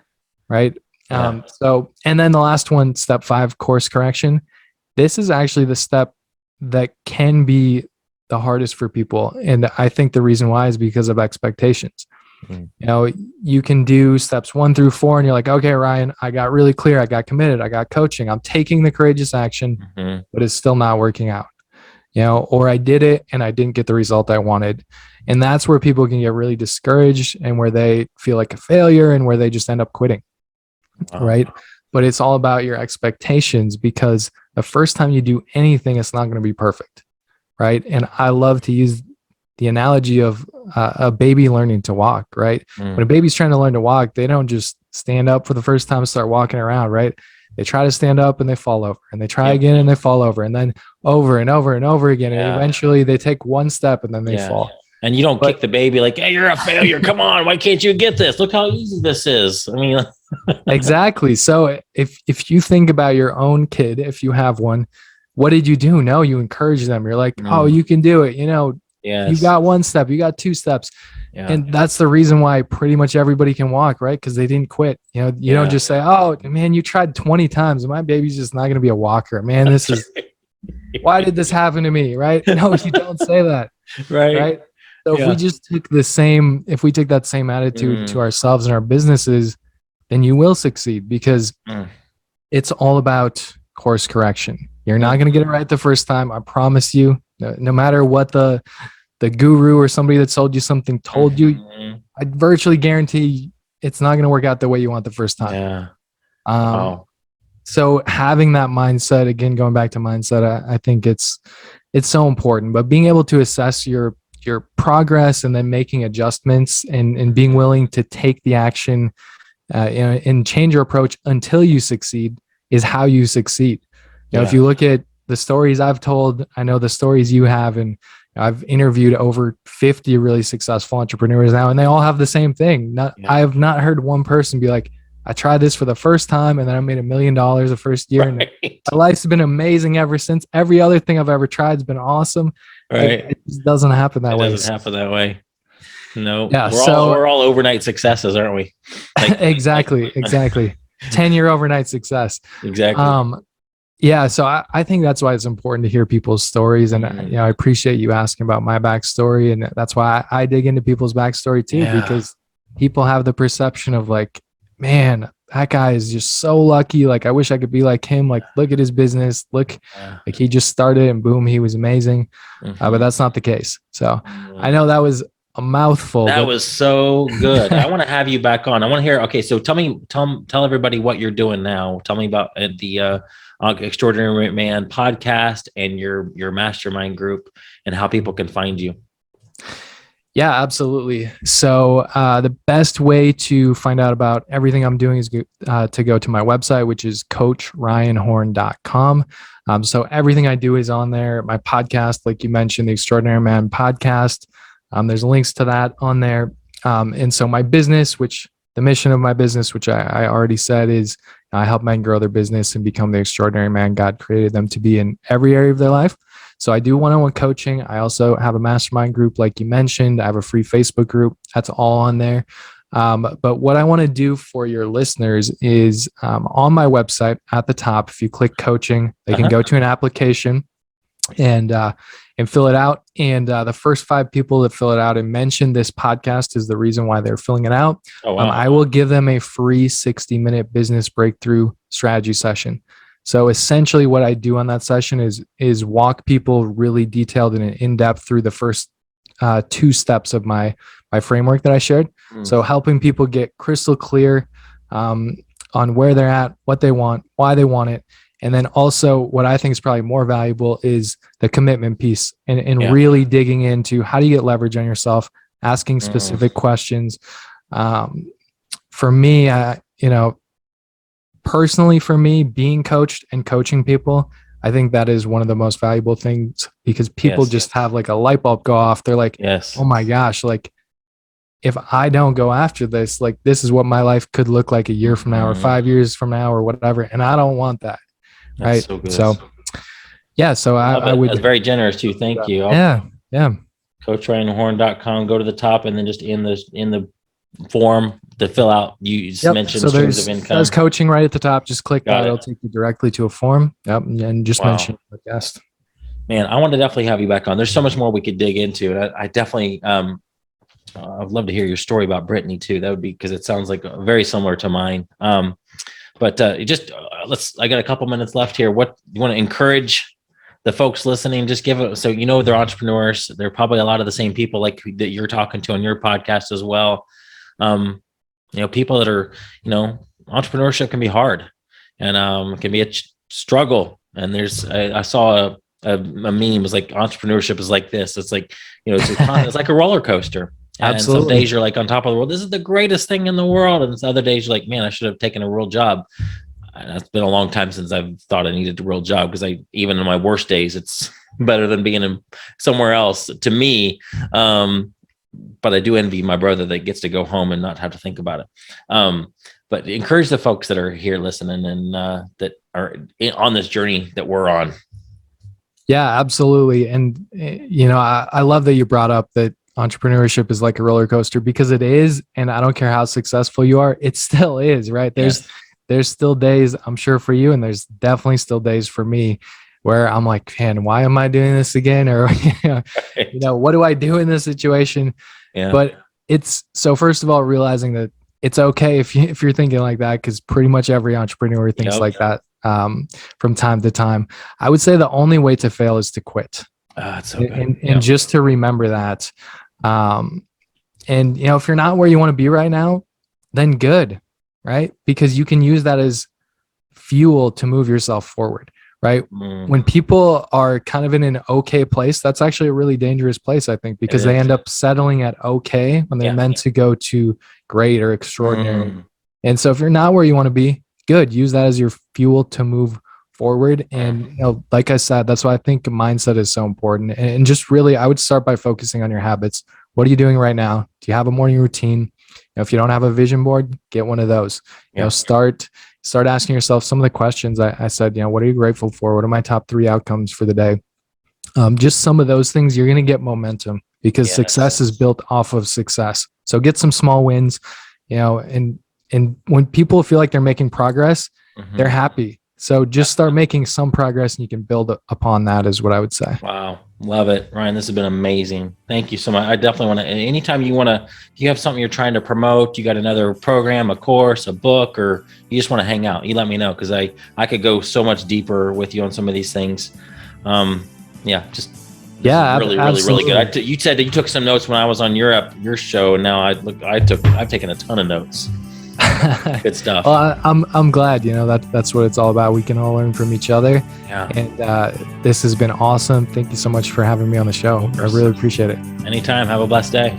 Right. So, and then the last one, step 5, course correction. This is actually the step that can be the hardest for people. And I think the reason why is because of expectations. You can do steps 1 through 4 and you're like, okay, Ryan, I got really clear. I got committed. I got coaching. I'm taking the courageous action, but it's still not working out, or I did it and I didn't get the result I wanted. And that's where people can get really discouraged and where they feel like a failure and where they just end up quitting. Right. But it's all about your expectations, because the first time you do anything, it's not going to be perfect. Right. And I love to use the analogy of a baby learning to walk, right? When a baby's trying to learn to walk, they don't just stand up for the first time and start walking around, right? They try to stand up and they fall over, and they try again and they fall over, and then over and over and over again. And eventually they take one step and then they fall. And you don't kick the baby like, hey, you're a failure. Come on. Why can't you get this? Look how easy this is. I mean, exactly. So if you think about your own kid, if you have one, what did you do? No, you encourage them. You're like, oh, you can do it. You got 1 step, you got 2 steps. And that's the reason why pretty much everybody can walk, right? Because they didn't quit. You don't just say, oh, man, you tried 20 times and my baby's just not going to be a walker. Man, this is, why did this happen to me? Right? No, you don't say that. Right. So if we just took if we take that same attitude to ourselves and our businesses, then you will succeed, because it's all about course correction. You're not going to get it right the first time. I promise you. No matter what the guru or somebody that sold you something told you, I virtually guarantee it's not going to work out the way you want the first time. So having that mindset, again, going back to mindset, I think it's so important. But being able to assess your progress and then making adjustments and being willing to take the action and change your approach until you succeed is how you succeed. If you look at the stories I've told, I know the stories you have, and I've interviewed over 50 really successful entrepreneurs now, and they all have the same thing. I have not heard one person be like, I tried this for the first time and then I made $1 million the first year. And my life's been amazing ever since. Every other thing I've ever tried has been awesome. It just doesn't happen that way. It doesn't happen that way. No. Yeah, we're all overnight successes, aren't we? Exactly. 10-year overnight success. Exactly. Yeah, so I think that's why it's important to hear people's stories, and I appreciate you asking about my backstory, and that's why I dig into people's backstory too, because people have the perception of like, man, that guy is just so lucky. Like, I wish I could be like him. Like, look at his business. Look, like he just started and boom, he was amazing. But that's not the case. So I know that was a mouthful. That was so good. I want to have you back on. I want to hear. Okay, so tell everybody what you're doing now. Tell me about the Extraordinary Man podcast and your mastermind group and how people can find you. Yeah, absolutely. So the best way to find out about everything I'm doing is to go to my website, which is coachryanhorn.com. So everything I do is on there. My podcast, like you mentioned, the Extraordinary Man podcast, there's links to that on there. And so my business, the mission of my business, which I already said, is I help men grow their business and become the extraordinary man God created them to be in every area of their life. So I do one-on-one coaching. I also have a mastermind group, like you mentioned. I have a free Facebook group. That's all on there. But what I want to do for your listeners is on my website at the top, if you click coaching, they can go to an application and fill it out. And the first 5 people that fill it out and mention this podcast is the reason why they're filling it out. Oh, wow. I will give them a free 60-minute business breakthrough strategy session. So essentially what I do on that session is walk people really detailed and in-depth through the first 2 steps of my framework that I shared. So helping people get crystal clear on where they're at, what they want, why they want it. And then also what I think is probably more valuable is the commitment piece and really digging into how do you get leverage on yourself, asking specific questions. For me, personally for me, being coached and coaching people, I think that is one of the most valuable things because people just have like a light bulb go off. They're like, oh my gosh, like if I don't go after this, like this is what my life could look like a year from now or 5 years from now or whatever. And I don't want that. That's right. So I would. That's very generous too. Thank you. Yeah. CoachRyanHorn.com. Go to the top and then just in the form to fill out, you mentioned streams of income. There's coaching right at the top. Just click that. It'll take you directly to a form. Yep. And just mention the guest. Man, I want to definitely have you back on. There's so much more we could dig into. And I definitely, I'd love to hear your story about Brittany too. That would be, because it sounds like very similar to mine. But I got a couple minutes left here. What you want to encourage the folks listening? Just give it. So, they're entrepreneurs. They're probably a lot of the same people like that you're talking to on your podcast as well. People that are, entrepreneurship can be hard and can be a struggle. And I saw a meme. It was like, entrepreneurship is like this. It's like, it's like a roller coaster. And Absolutely. Some days you're like on top of the world. This is the greatest thing in the world. And other days you're like, man, I should have taken a real job. And it's been a long time since I've thought I needed a real job because even in my worst days, it's better than being somewhere else to me. But I do envy my brother that gets to go home and not have to think about it. But encourage the folks that are here listening and that are on this journey that we're on. Yeah, absolutely. And, I love that you brought up that entrepreneurship is like a roller coaster because it is. And I don't care how successful you are, it still is, right? There's still days, I'm sure for you, and there's definitely still days for me where I'm like, man, why am I doing this again? Or, what do I do in this situation? Yeah. But so first of all, realizing that it's okay if you're thinking like that, because pretty much every entrepreneur thinks like that from time to time. I would say the only way to fail is to quit. That's so good. And just to remember that. If you're not where you want to be right now, then good, right? Because you can use that as fuel to move yourself forward, right? When people are kind of in an okay place, that's actually a really dangerous place, I think, because they end up settling at okay when they're meant to go to great or extraordinary. And so if you're not where you want to be, good. Use that as your fuel to move forward. And like I said, that's why I think mindset is so important. And just really, I would start by focusing on your habits. What are you doing right now? Do you have a morning routine? If you don't have a vision board, get one of those. Start asking yourself some of the questions I said. What are you grateful for? What are my top 3 outcomes for the day? Just some of those things. You're going to get momentum because success is built off of success. So get some small wins. And when people feel like they're making progress, they're happy. So just start making some progress and you can build upon that is what I would say. Wow. Love it. Ryan, this has been amazing. Thank you so much. I definitely want to, anytime you want to, if you have something you're trying to promote, you got another program, a course, a book, or you just want to hang out, you let me know. Cause I could go so much deeper with you on some of these things. Really, really good. You said that you took some notes when I was on your show. And now I've taken a ton of notes. Good stuff. Well, I'm glad, that's what it's all about. We can all learn from each other. Yeah. And this has been awesome. Thank you so much for having me on the show. I really appreciate it. Anytime. Have a blessed day.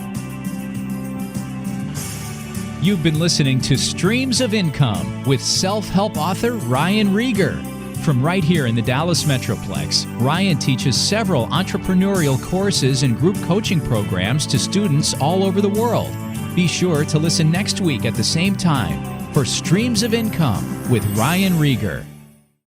You've been listening to Streams of Income with self-help author Ryan Rieger. From right here in the Dallas Metroplex, Ryan teaches several entrepreneurial courses and group coaching programs to students all over the world. Be sure to listen next week at the same time for Streams of Income with Ryan Rieger.